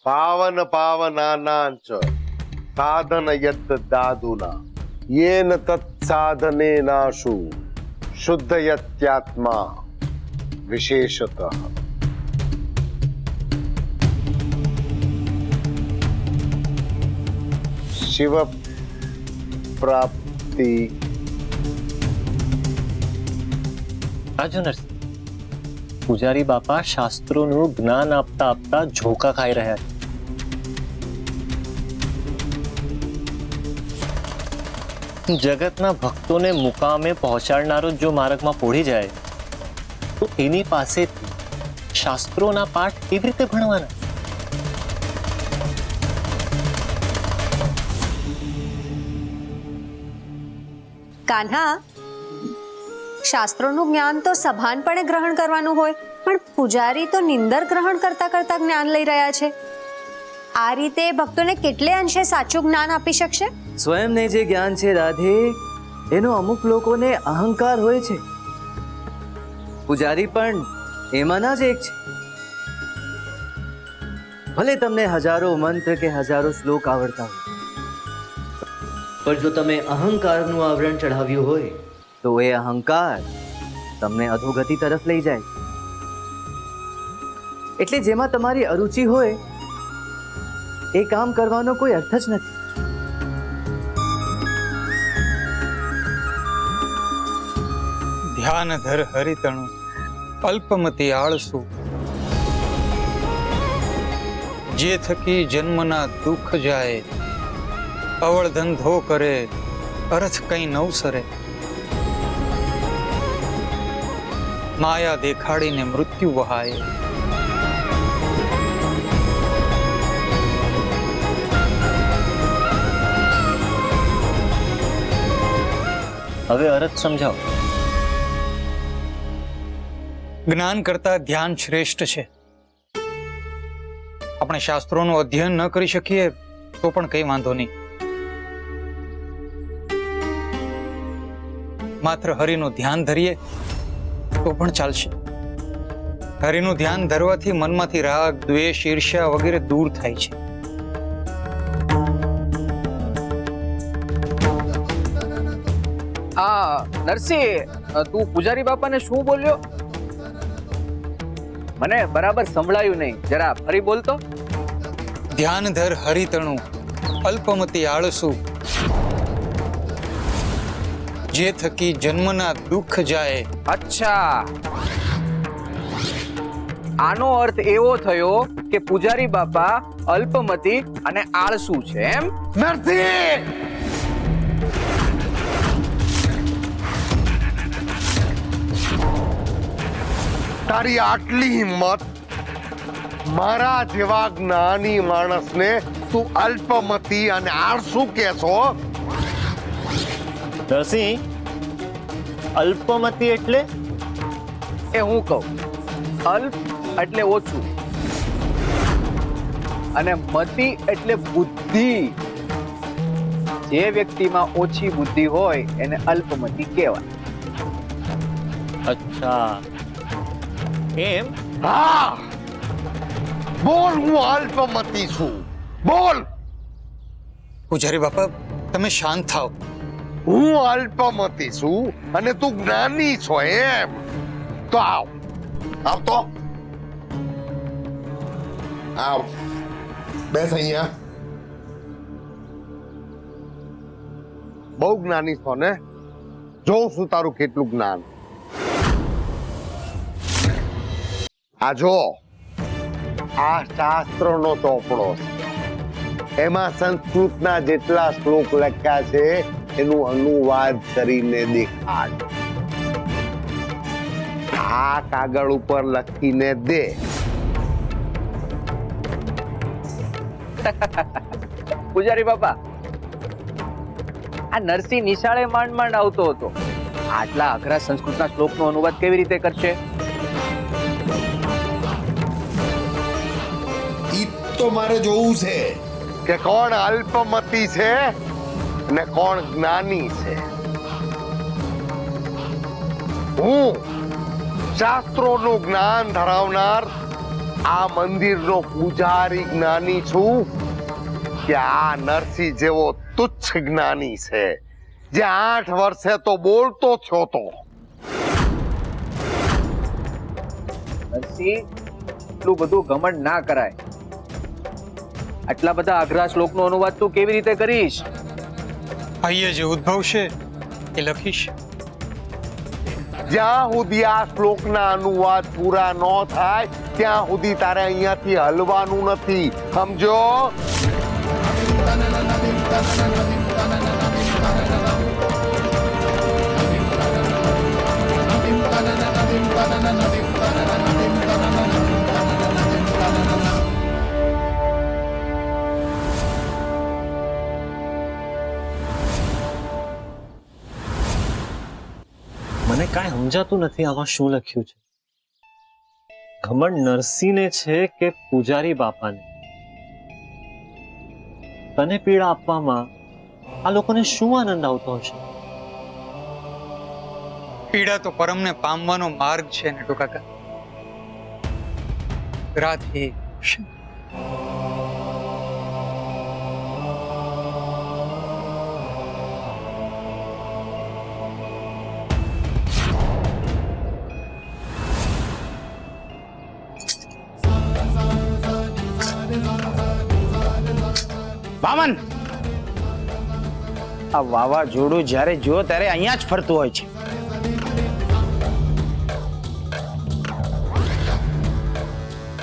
पावन पावनानांच साधन यत् दादुना येन तत्साधनेनाशु शुद्धयत्यात्मा विशेषतः। शिव प्राप्ति। राजू नरसिंह, પૂજારી બાપા શાસ્ત્રોનું જ્ઞાન આપતા આપતા ઝોકા ખાઈ રહ્યા છે। જગતના ભક્તોને મુકામે પહોંચાડનારો જો માર્ગમાં પોઢી જાય તો એની પાસેથી શાસ્ત્રોના પાઠ કેવી રીતે ભણવાના? કાન્હા, શાસ્ત્રોનું જ્ઞાન તો સભાનપણે ગ્રહણ કરવાનું હોય, પણ પૂજારી તો નિંદર ગ્રહણ કરતા કરતા જ્ઞાન લઈ રહ્યા છે। આ રીતે ભક્તોને કેટલે અંશે સાચું જ્ઞાન આપી શકશે? સ્વયંને જે જ્ઞાન છે રાધે, એનો અમુક લોકોને અહંકાર હોય છે। પૂજારી પણ એમાંના જ એક છે। ભલે તમને હજારો મંત્ર કે હજારો શ્લોક આવડતા હોય, પણ જો તમે અહંકારનું આવરણ ચઢાવ્યું હોય તો એ અહંકાર તમને અધોગતિ તરફ લઈ જાય। એટલે જેમાં તમારી અરુચિ હોય એ કામ કરવાનો કોઈ અર્થ જ નથી। ધ્યાન ધર હરિતણું અલ્પમતી આળસુ, જે થકી જન્મના દુઃખ જાય, અવળ ધંધો કરે અર્થ કઈ નવસરે, માયા દેખાડીને મૃત્યુ વહાય। હવે અર્થ સમજાવો। જ્ઞાન કરતા ધ્યાન શ્રેષ્ઠ છે। આપણે શાસ્ત્રોનું અધ્યયન ન કરી શકીએ તો પણ કઈ વાંધો નહીં, માત્ર હરિનું ધ્યાન ધરીએ તો પણ ચાલશે। હરિનું ધ્યાન ધરવાથી મનમાંથી રાગ, દ્વેષ, ઈર્ષ્યા વગેરે દૂર થાય છે। હા નરસિંહ, તું પૂજારી બાપાને શું બોલ્યો? મને બરાબર સંભળાયું નહીં, જરા ફરી બોલતો। ધ્યાન ધર હરિતણું અલ્પમતી આળસુ, જે થકી જન્મના દુઃખ જાય। અચ્છા, આનો અર્થ એવો થયો કે પૂજારી બાપા અલ્પમતી અને આળસુ છે, એમ? नरसिंह, તારી આટલી હિંમત મારા જેવા જ્ઞાની માણસને તું અલ્પમતી અને આળસુ કહેશો? નરસિંહ, અલ્પમતી એટલે? એ હું કહું, અલ્પ એટલે ઓછું અને મતિ એટલે બુદ્ધિ। જે વ્યક્તિમાં ઓછી બુદ્ધિ હોય એને અલ્પમતી કહેવાય। અચ્છા એમ? હા, બોલ, હું અલ્પમતી છું, બોલ। પૂજારી બાપા, તમે શાંત થાઓ। હું અલ્પમતી છું અને તું જ્ઞાની છો એમ? તો આવ, આવ તો આવ, બેસ અહીંયા। બહુ જ્ઞાની છો ને? જોઉં છું તારું કેટલું જ્ઞાન। આ જો, આ શાસ્ત્રનો ચોપડો છે, એમાં સંસ્કૃતના જેટલા શ્લોક લખ્યા છે એનું અનુવાદ કરીને દેખાડ। આ કાગળ ઉપર લખીને દે। પૂજારી બાપા, આ નરસિંહ નિશાળે માંડ માંડ આવતો હતો, આટલા અઘરા સંસ્કૃતના શ્લોકનો અનુવાદ કેવી રીતે કરશે? ઈ તો મારે જોવું છે કે કોણ અલ્પમતી છે ને કોણ જ્ઞાની છે। હું શાસ્ત્રોનું જ્ઞાન ધરાવનાર આ મંદિરનો પૂજારી જ્ઞાની છું કે આ નરસિંહ જેવો તુચ્છ જ્ઞાની છે જે 8 વર્ષે તો બોલતો થયો તો. નરસિંહ, એટલું બધું ઘમંડ ના કરાય. આટલા બધા અઘરા શ્લોકનો અનુવાદ તું કેવી રીતે કરીશ? ભાઈએ જે ઉદ્ભવશે એ લખીશ. જ્યાં સુધી આ શ્લોકના અનુવાદ પૂરા ન થાય ત્યાં સુધી તારે અહીંયાથી હલવાનું નથી, સમજો? મને કાંઈ સમજાતું નથી આમાં શું લખ્યું છે. ઘમંડ નરસિંહને છે કે પૂજારી બાપાને? તને પીડા આપવામાં આ લોકોને શું આનંદ આવતો હશે? પીડા તો પરમને પામવાનો માર્ગ છે નટુ કાકા. રાધે શ્યામ. વામન, આ વાવાઝોડું જ્યારે જો ત્યારે અહીંયા જ ફરતું હોય છે.